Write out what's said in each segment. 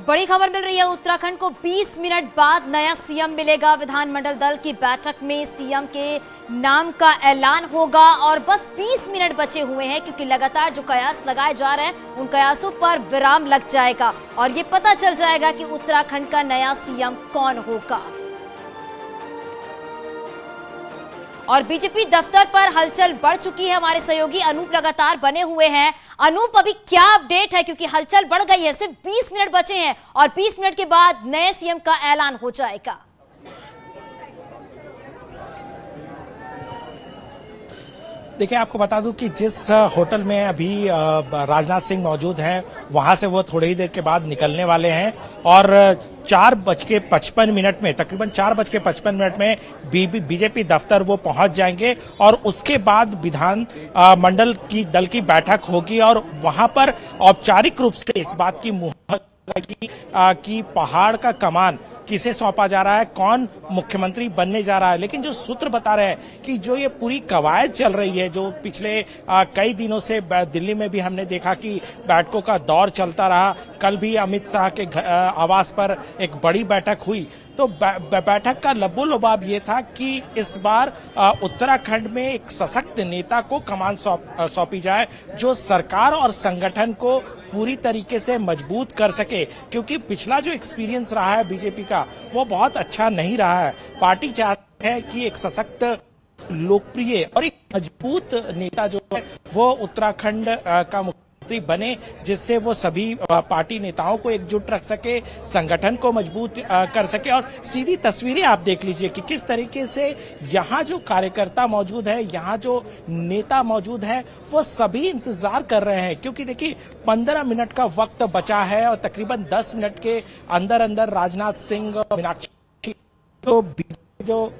बड़ी खबर मिल रही है। उत्तराखंड को 20 मिनट बाद नया सीएम मिलेगा। विधानमंडल दल की बैठक में सीएम के नाम का ऐलान होगा और बस 20 मिनट बचे हुए हैं, क्योंकि लगातार जो कयास लगाए जा रहे हैं उन कयासों पर विराम लग जाएगा और ये पता चल जाएगा कि उत्तराखंड का नया सीएम कौन होगा। और बीजेपी दफ्तर पर हलचल बढ़ चुकी है। हमारे सहयोगी अनूप लगातार बने हुए हैं। अनूप, अभी क्या अपडेट है, क्योंकि हलचल बढ़ गई है। सिर्फ 20 मिनट बचे हैं और 20 मिनट के बाद नए सीएम का ऐलान हो जाएगा। देखिए, आपको बता दूं कि जिस होटल में अभी राजनाथ सिंह मौजूद हैं, वहां से वो थोड़ी ही देर के बाद निकलने वाले हैं और 4:55 में, तकरीबन 4:55 में बीजेपी दफ्तर वो पहुंच जाएंगे और उसके बाद विधान मंडल की दल की बैठक होगी और वहां पर औपचारिक रूप से इस बात की मुहर लगेगी कि पहाड़ का कमान किसे सौंपा जा रहा है, कौन मुख्यमंत्री बनने जा रहा है। लेकिन जो सूत्र बता रहे हैं कि जो ये पूरी कवायद चल रही है, जो पिछले कई दिनों से दिल्ली में भी हमने देखा कि बैठकों का दौर चलता रहा। कल भी अमित शाह के आवास पर एक बड़ी बैठक हुई, तो बैठक का लबोलुबाब ये था कि इस बार उत्तराखंड में एक सशक्त नेता को कमान सौंपी जाए, जो सरकार और संगठन को पूरी तरीके से मजबूत कर सके, क्योंकि पिछला जो एक्सपीरियंस रहा है बीजेपी का वो बहुत अच्छा नहीं रहा है। पार्टी चाहती है कि एक सशक्त, लोकप्रिय और एक मजबूत नेता जो है वो उत्तराखंड का मुख्यमंत्री बने, जिससे वो सभी पार्टी नेताओं को एकजुट रख सके, संगठन को मजबूत कर सके। और सीधी तस्वीरें आप देख लीजिए कि किस तरीके से यहाँ जो कार्यकर्ता मौजूद है, यहाँ जो नेता मौजूद है, वो सभी इंतजार कर रहे हैं, क्योंकि देखिए 15 मिनट का वक्त बचा है और तकरीबन 10 मिनट के अंदर अंदर राजनाथ सिंह, मीनाक्षी जो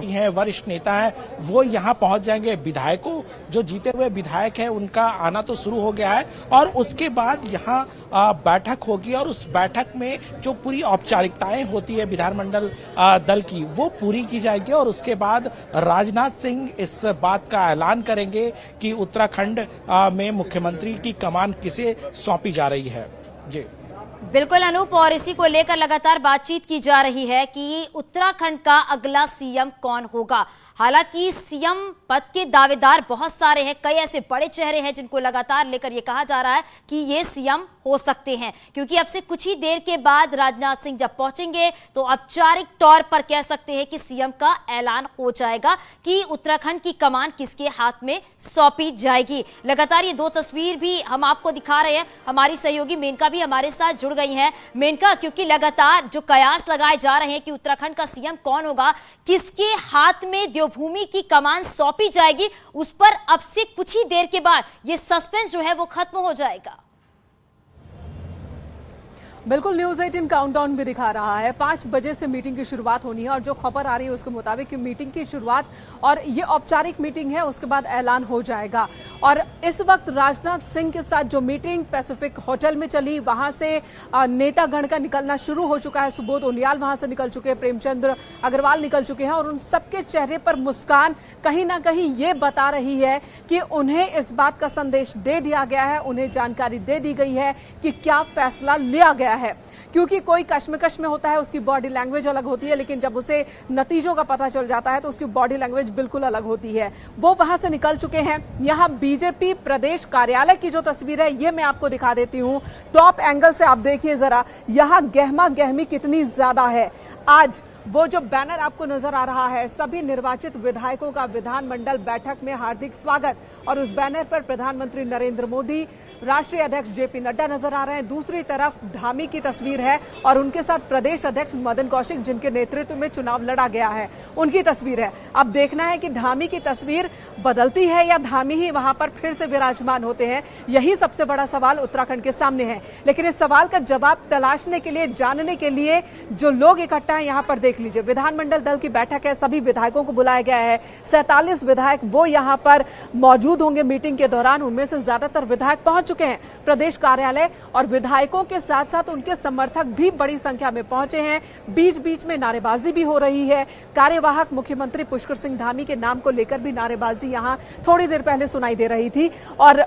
हैं वरिष्ठ नेता हैं, वो यहाँ पहुंच जाएंगे। विधायकों, जो जीते हुए विधायक हैं, उनका आना तो शुरू हो गया है और उसके बाद यहाँ बैठक होगी और उस बैठक में जो पूरी औपचारिकताएं होती है विधानमंडल दल की, वो पूरी की जाएगी और उसके बाद राजनाथ सिंह इस बात का ऐलान करेंगे कि उत्तराखंड में मुख्यमंत्री की कमान किसे सौंपी जा रही है। जी बिल्कुल अनूप, और इसी को लेकर लगातार बातचीत की जा रही है कि उत्तराखंड का अगला सीएम कौन होगा। हालांकि सीएम पद के दावेदार बहुत सारे हैं, कई ऐसे बड़े चेहरे हैं जिनको लगातार लेकर यह कहा जा रहा है कि ये सीएम हो सकते हैं, क्योंकि अब से कुछ ही देर के बाद राजनाथ सिंह जब पहुंचेंगे तो औपचारिक तौर पर कह सकते हैं कि सीएम का ऐलान हो जाएगा कि उत्तराखंड की कमान किसके हाथ में सौंपी जाएगी। लगातार ये दो तस्वीर भी हम आपको दिखा रहे हैं। हमारी सहयोगी मेनका भी हमारे साथ जुड़ गई हैं। मेनका, क्योंकि लगातार जो कयास लगाए जा रहे हैं कि उत्तराखंड का सीएम कौन होगा, किसके हाथ में देवभूमि की कमान सौंपी जाएगी, उस पर अब से कुछ ही देर के बाद ये सस्पेंस जो है वो खत्म हो जाएगा। बिल्कुल, न्यूज़ 18 काउंटडाउन भी दिखा रहा है। 5 बजे से मीटिंग की शुरुआत होनी है और जो खबर आ रही है उसके मुताबिक कि मीटिंग की शुरुआत और ये औपचारिक मीटिंग है, उसके बाद ऐलान हो जाएगा। और इस वक्त राजनाथ सिंह के साथ जो मीटिंग पैसिफिक होटल में चली, वहां से नेतागण का निकलना शुरू हो चुका है। सुबोध उनियाल वहां से निकल चुके हैं, प्रेमचंद्र अग्रवाल निकल चुके हैं और उन सबके चेहरे पर मुस्कान कहीं ना कहीं ये बता रही है कि उन्हें इस बात का संदेश दे दिया गया है, उन्हें जानकारी दे दी गई है कि क्या फैसला लिया गया है। क्योंकि कोई कश्मकश में होता है, उसकी बॉडी लैंग्वेज अलग होती है, लेकिन जब उसे नतीजों का पता चल जाता है तो उसकी बॉडी लैंग्वेज बिल्कुल अलग होती है। वो वहां से निकल चुके हैं। यहां बीजेपी प्रदेश कार्यालय की जो तस्वीर है ये मैं आपको दिखा देती हूं। टॉप एंगल से आप देखिए जरा, यहां गहमा गहमी कितनी ज्यादा है। आज वो जो बैनर आपको नजर आ रहा है, सभी निर्वाचित विधायकों का विधानमंडल बैठक में हार्दिक स्वागत, और उस बैनर पर प्रधानमंत्री नरेंद्र मोदी, राष्ट्रीय अध्यक्ष जेपी नड्डा नजर आ रहे हैं। दूसरी तरफ धामी की तस्वीर है और उनके साथ प्रदेश अध्यक्ष मदन कौशिक, जिनके नेतृत्व में चुनाव लड़ा गया है, उनकी तस्वीर है। अब देखना है कि धामी की तस्वीर बदलती है या धामी ही वहां पर फिर से विराजमान होते हैं। यही सबसे बड़ा सवाल उत्तराखंड के सामने है। लेकिन इस सवाल का जवाब तलाशने के लिए, जानने के लिए जो लोग इकट्ठा है यहां पर देख लीजिए। विधानमंडल दल की बैठक है, सभी विधायकों को बुलाया गया है। 47 विधायक वो यहां पर मौजूद होंगे मीटिंग के दौरान। उनमें से ज्यादातर विधायक पहुंच चुके हैं प्रदेश कार्यालय और विधायकों के साथ साथ उनके समर्थक भी बड़ी संख्या में पहुंचे हैं। बीच बीच में नारेबाजी भी हो रही है। कार्यवाहक मुख्यमंत्री पुष्कर सिंह धामी के नाम को लेकर भी नारेबाजी यहां थोड़ी देर पहले सुनाई दे रही थी और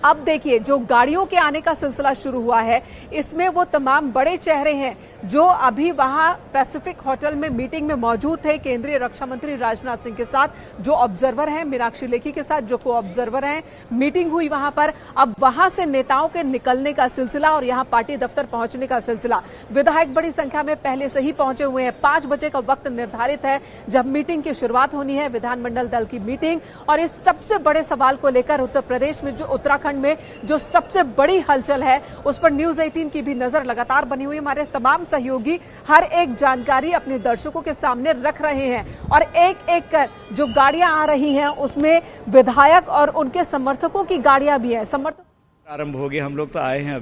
अब देखिए जो गाड़ियों के आने का सिलसिला शुरू हुआ है, इसमें वो तमाम बड़े चेहरे हैं जो अभी वहां पैसिफिक होटल में मीटिंग में मौजूद थे केंद्रीय रक्षा मंत्री राजनाथ सिंह के साथ, जो ऑब्जर्वर हैं, मीनाक्षी लेखी के साथ जो को ऑब्जर्वर हैं। मीटिंग हुई वहां पर। अब वहां से नेताओं के निकलने का सिलसिला और यहां पार्टी दफ्तर पहुंचने का सिलसिला। विधायक बड़ी संख्या में पहले से ही पहुंचे हुए हैं। 5 बजे का वक्त निर्धारित है जब मीटिंग की शुरुआत होनी है, विधानमंडल दल की मीटिंग। और इस सबसे बड़े सवाल को लेकर उत्तर प्रदेश में, जो उत्तराखंड में जो सबसे बड़ी हलचल है, उस पर न्यूज 18 की भी नजर लगातार बनी हुई है। हमारे तमाम सहयोगी हर एक जानकारी अपने दर्शकों के सामने रख रहे हैं और एक एक कर जो गाड़ियां आ रही हैं उसमें विधायक और उनके समर्थकों की गाड़ियां भी हैं। प्रारंभ हो गया, हम लोग तो आए हैं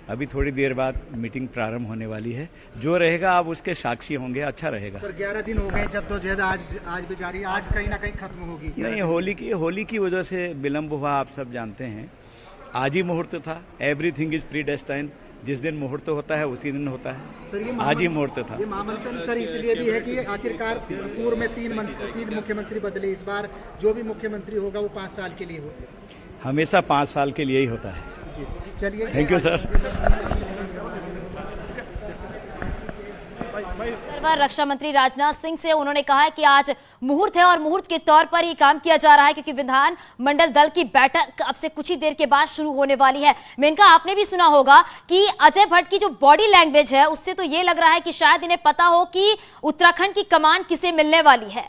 अभी थोड़ी देर बाद मीटिंग प्रारंभ होने वाली है। जो रहेगा आप उसके साक्षी होंगे, अच्छा रहेगा। सर 11 दिन हो गए जद्दोजहद, आज भी जारी, आज कहीं ना कहीं खत्म होगी। नहीं, होली की वजह से विलंब हुआ, आप सब जानते हैं। आज ही मुहूर्त था, एवरीथिंग इज प्रीडेस्टाइन्ड। जिस दिन मुहूर्त होता है उसी दिन होता है। सर ये आज ही मुहूर्त था। ये महामंथन सर इसलिए भी है कि आखिरकार पूर्व में 3 मुख्यमंत्री बदले, इस बार जो भी मुख्यमंत्री होगा वो 5 साल के लिए हो। हमेशा 5 साल के लिए ही होता है। जी चलिए, थैंक यू सर। रक्षा मंत्री राजनाथ सिंह से उन्होंने कहा है कि आज मुहूर्त है और मुहूर्त के तौर पर ही काम किया जा रहा है, क्योंकि विधान मंडल दल की बैठक अब से कुछ ही देर के बाद शुरू होने वाली है। मेनका, आपने भी सुना होगा कि अजय भट्ट की जो बॉडी लैंग्वेज है उससे तो ये लग रहा है कि शायद इन्हें पता हो कि उत्तराखंड की कमान किसे मिलने वाली है।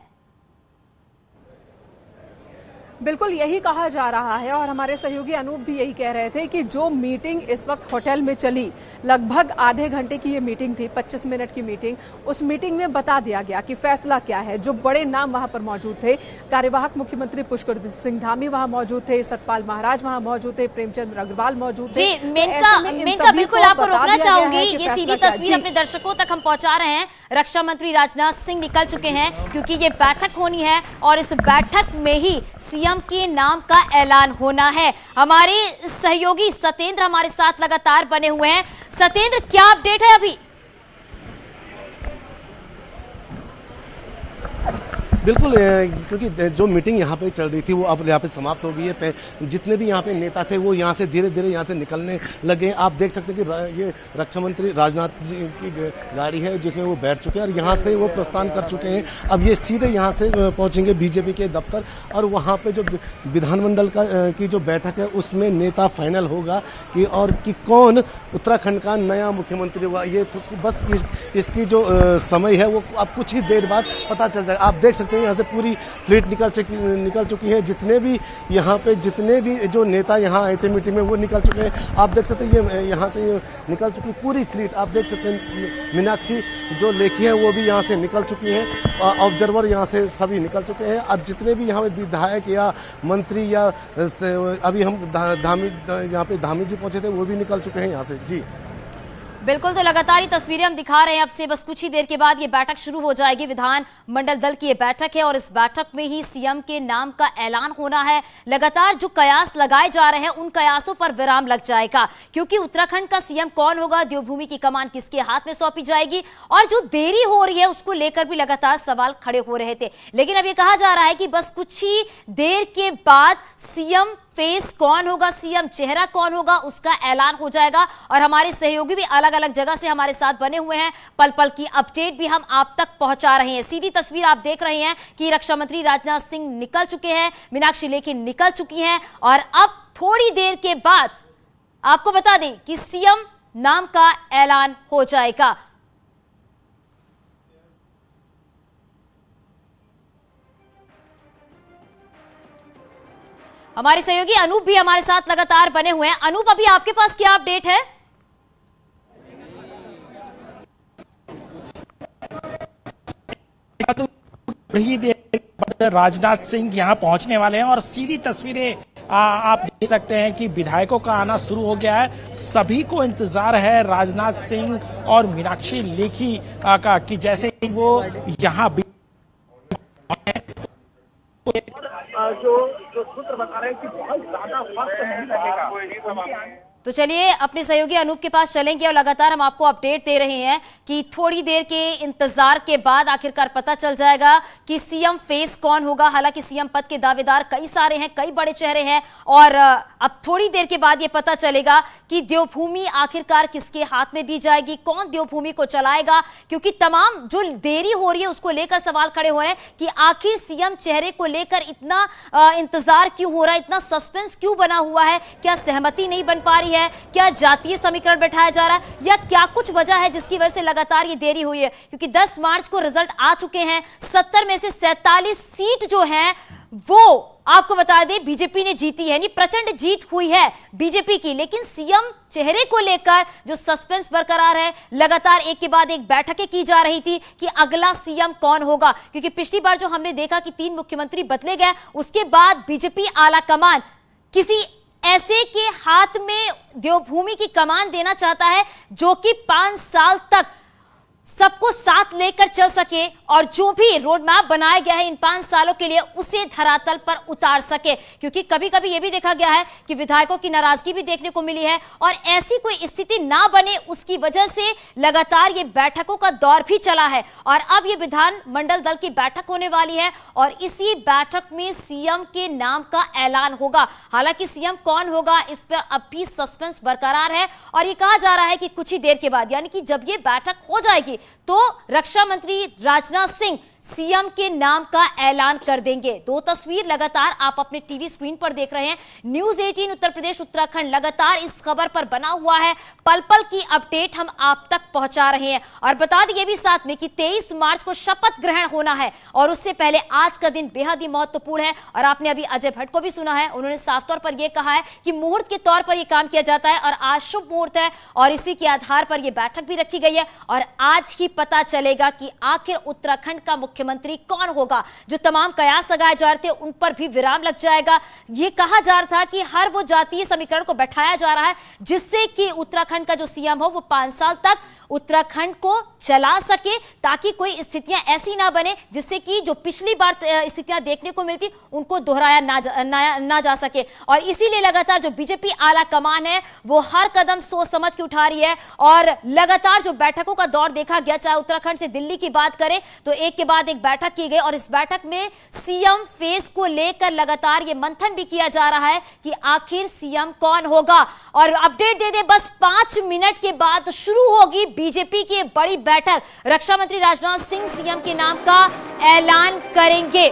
बिल्कुल यही कहा जा रहा है और हमारे सहयोगी अनूप भी यही कह रहे थे कि जो मीटिंग इस वक्त होटल में चली, लगभग आधे घंटे की ये मीटिंग थी, 25 मिनट की मीटिंग। उस मीटिंग में बता दिया गया कि फैसला क्या है। जो बड़े नाम वहां पर मौजूद थे, कार्यवाहक मुख्यमंत्री पुष्कर सिंह धामी वहां मौजूद थे, सतपाल महाराज वहां मौजूद थे, प्रेमचंद अग्रवाल मौजूद थे। जी मेनका बिल्कुल आपको रोकना चाहूंगी, ये सीधी तस्वीर अपने दर्शकों तक हम पहुंचा रहे हैं। रक्षा मंत्री राजनाथ सिंह निकल चुके हैं क्योंकि ये बैठक होनी है और इस बैठक में ही सीएम के नाम का ऐलान होना है। हमारे सहयोगी सतेंद्र हमारे साथ लगातार बने हुए हैं। सतेंद्र, क्या अपडेट है अभी? बिल्कुल, क्योंकि जो मीटिंग यहाँ पे चल रही थी वो अब यहाँ पे समाप्त हो गई है। जितने भी यहाँ पे नेता थे वो यहाँ से धीरे धीरे यहाँ से निकलने लगे हैं। आप देख सकते हैं कि ये रक्षा मंत्री राजनाथ जी की गाड़ी है जिसमें वो बैठ चुके हैं और यहाँ से वो प्रस्थान कर चुके हैं। अब ये सीधे यहाँ से पहुँचेंगे बीजेपी के दफ्तर और वहाँ पे जो विधानमंडल की जो बैठक है उसमें नेता फाइनल होगा कि कौन उत्तराखंड का नया मुख्यमंत्री होगा। ये तो बस इसकी जो समय है वो अब कुछ ही देर बाद पता चल जाएगा। आप देख सकते हैं यहाँ से पूरी फ्लीट निकल चुकी है। जितने भी जो नेता यहाँ आए थे मीटिंग में वो निकल चुके हैं। आप देख सकते हैं ये यहाँ से निकल चुकी पूरी फ्लीट। आप देख सकते हैं मीनाक्षी जो लेखी है वो भी यहाँ से निकल चुकी हैं। ऑब्जर्वर यहाँ से सभी निकल चुके हैं। अब जितने भी यहाँ पे विधायक या मंत्री या अभी हम यहाँ पे धामी जी पहुंचे थे वो भी निकल चुके हैं यहाँ से। जी बिल्कुल, तो लगातार ये तस्वीरें हम दिखा रहे हैं। अब से बस कुछ ही देर के बाद ये बैठक शुरू हो जाएगी। विधान मंडल दल की ये बैठक है और इस बैठक में ही सीएम के नाम का ऐलान होना है। लगातार जो कयास लगाए जा रहे हैं उन कयासों पर विराम लग जाएगा, क्योंकि उत्तराखंड का सीएम कौन होगा, देवभूमि की कमान किसके हाथ में सौंपी जाएगी, और जो देरी हो रही है उसको लेकर भी लगातार सवाल खड़े हो रहे थे। लेकिन अब ये कहा जा रहा है कि बस कुछ ही देर के बाद सीएम फेस कौन होगा, सीएम चेहरा कौन होगा, उसका ऐलान हो जाएगा। और हमारे सहयोगी भी अलग अलग जगह से हमारे साथ बने हुए हैं। पल पल की अपडेट भी हम आप तक पहुंचा रहे हैं। सीधी तस्वीर आप देख रहे हैं कि रक्षा मंत्री राजनाथ सिंह निकल चुके हैं, मीनाक्षी लेखी निकल चुकी हैं और अब थोड़ी देर के बाद आपको बता दें कि सीएम नाम का ऐलान हो जाएगा। हमारे सहयोगी अनूप भी हमारे साथ लगातार बने हुए हैं। अनूप, अभी आपके पास क्या अपडेट है? थोड़ी देर बाद राजनाथ सिंह यहां पहुंचने वाले हैं और सीधी तस्वीरें आप देख सकते हैं कि विधायकों का आना शुरू हो गया है। सभी को इंतजार है राजनाथ सिंह और मीनाक्षी लेखी का कि जैसे ही वो यहां जो सूत्र बता रहे हैं कि बहुत ज्यादा वक्त नहीं लगेगा। तो चलिए अपने सहयोगी अनूप के पास चलेंगे और लगातार हम आपको अपडेट दे रहे हैं कि थोड़ी देर के इंतजार के बाद आखिरकार पता चल जाएगा कि सीएम फेस कौन होगा। हालांकि सीएम पद के दावेदार कई सारे हैं, कई बड़े चेहरे हैं और अब थोड़ी देर के बाद यह पता चलेगा कि देवभूमि आखिरकार किसके हाथ में दी जाएगी, कौन देवभूमि को चलाएगा। क्योंकि तमाम जो देरी हो रही है उसको लेकर सवाल खड़े हो रहे हैं कि आखिर सीएम चेहरे को लेकर इतना इंतजार क्यों हो रहा है, इतना सस्पेंस क्यों बना हुआ है। क्या सहमति नहीं बन पा रही है, क्या जातीय समीकरण बैठाया जा रहा है, या क्या कुछ वजह है जिसकी वजह से लगातार ये देरी हुई है। क्योंकि 10 मार्च को रिजल्ट आ चुके हैं, 70 में से 47 सीट जो है वो आपको बता दें बीजेपी ने जीती है, यानी प्रचंड जीत हुई है बीजेपी की। लेकिन सीएम चेहरे को लेकर जो सस्पेंस बरकरार है, लगातार एक के बाद एक बैठकें की जा रही थी कि अगला सीएम कौन होगा। क्योंकि पिछली बार जो हमने देखा कि 3 मुख्यमंत्री बदले गए, उसके बाद बीजेपी आला कमान किसी ऐसे के हाथ में देवभूमि की कमान देना चाहता है जो कि 5 साल तक सबको साथ लेकर चल सके और जो भी रोड मैप बनाया गया है इन 5 सालों के लिए उसे धरातल पर उतार सके। क्योंकि कभी कभी यह भी देखा गया है कि विधायकों की नाराजगी भी देखने को मिली है और ऐसी कोई स्थिति ना बने उसकी वजह से लगातार ये बैठकों का दौर भी चला है। और अब ये विधानमंडल दल की बैठक होने वाली है और इसी बैठक में सीएम के नाम का ऐलान होगा। हालांकि सीएम कौन होगा इस पर अब भी सस्पेंस बरकरार है और ये कहा जा रहा है कि कुछ ही देर के बाद, यानी कि जब ये बैठक हो जाएगी तो रक्षा मंत्री राजनाथ सिंह सीएम के नाम का ऐलान कर देंगे। 2 तस्वीर लगातार आप अपने टीवी स्क्रीन पर देख रहे हैं। न्यूज 18 उत्तर प्रदेश उत्तराखंड लगातार इस खबर पर बना हुआ है, पल पल की अपडेट हम आप तक पहुंचा रहे हैं। और बता दें भी साथ में कि 23 मार्च को शपथ ग्रहण होना है और उससे पहले आज का दिन बेहद ही महत्वपूर्ण है। और आपने अभी अजय भट्ट को भी सुना है, उन्होंने साफ तौर पर यह कहा है कि मुहूर्त के तौर पर यह काम किया जाता है और आज शुभ मुहूर्त है और इसी के आधार पर यह बैठक भी रखी गई है। और आज ही पता चलेगा कि आखिर उत्तराखंड का मुख्यमंत्री कौन होगा। जो तमाम कयास लगाए जा रहे थे उन पर भी विराम लग जाएगा। यह कहा जा रहा था कि हर वो जातीय समीकरण को बैठाया जा रहा है जिससे कि उत्तराखंड का जो सीएम हो वो 5 साल तक उत्तराखंड को चला सके, ताकि कोई स्थितियां ऐसी ना बने जिससे कि जो पिछली बार स्थितियां देखने को मिलती उनको दोहराया ना जा सके। और इसीलिए लगातार जो बीजेपी आला कमान है वो हर कदम सोच समझ के उठा रही है और लगातार जो बैठकों का दौर देखा गया, चाहे उत्तराखंड से दिल्ली की बात करें तो एक के बाद एक बैठक की गई और इस बैठक में सीएम फेस को लेकर लगातार ये मंथन भी किया जा रहा है कि आखिर सीएम कौन होगा। और अपडेट दे दे, बस 5 मिनट के बाद शुरू होगी बीजेपी की बड़ी बैठक। रक्षा मंत्री राजनाथ सिंह सीएम के नाम का ऐलान करेंगे।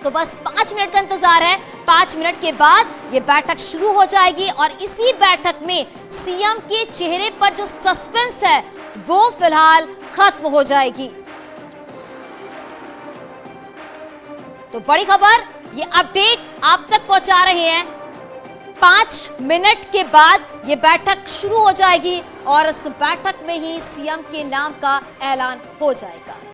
तो बस 5 मिनट का इंतजार है, 5 मिनट के बाद यह बैठक शुरू हो जाएगी और इसी बैठक में सीएम के चेहरे पर जो सस्पेंस है वो फिलहाल खत्म हो जाएगी। तो बड़ी खबर, ये अपडेट आप तक पहुंचा रहे हैं। 5 मिनट के बाद यह बैठक शुरू हो जाएगी और इस बैठक में ही सीएम के नाम का ऐलान हो जाएगा।